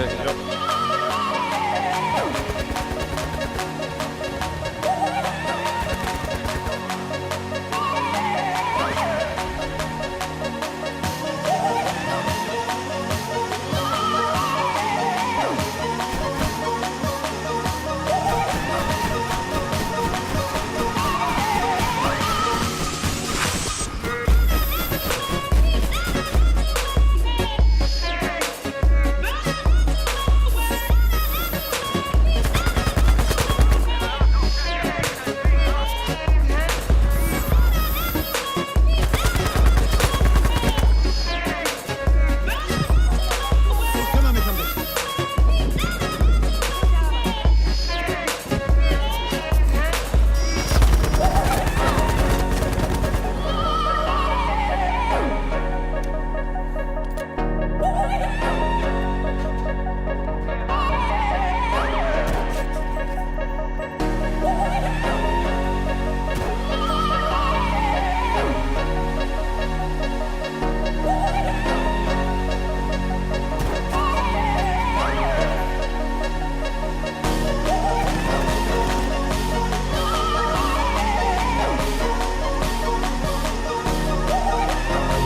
Jo.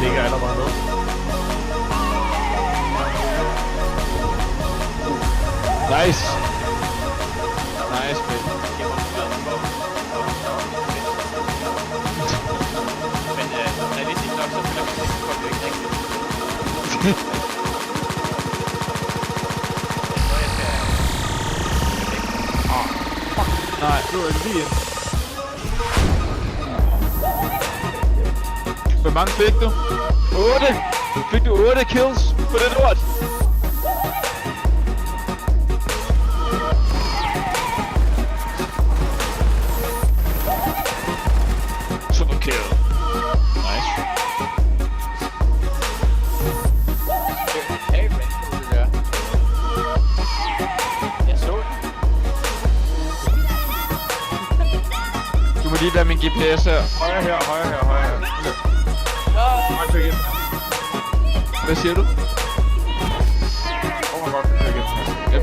Ligger allerede ned. Nice. Nice, baby. Men realistisk nok, så føler jeg, at det ikke rigtigt. Nej, Du er lige ind. hvor mange fik du? 8! Fik du 8 kills på det lort? Super kill. Nice. Hey, men det der. Jeg så det. Du må lige lade min GPS her. Højre her, højre her, højre her. Godt kører igen. Hvad siger du? Godt kører igen. Jeg